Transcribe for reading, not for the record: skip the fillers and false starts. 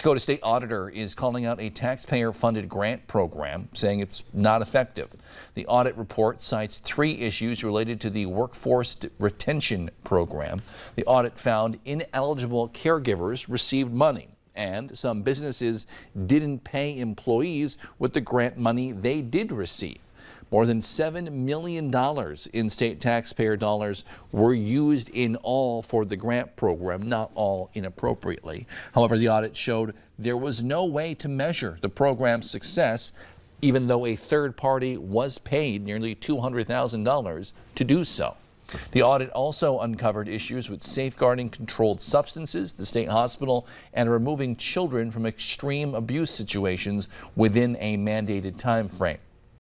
Dakota State Auditor is calling out a taxpayer-funded grant program, saying it's not effective. The audit report cites 3 issues related to the workforce retention program. The audit found ineligible caregivers received money, and some businesses didn't pay employees with the grant money they did receive. More than $7 million in state taxpayer dollars were used in all for the grant program, not all inappropriately. However, the audit showed there was no way to measure the program's success, even though a third party was paid nearly $200,000 to do so. The audit also uncovered issues with safeguarding controlled substances, the state hospital, and removing children from extreme abuse situations within a mandated time frame.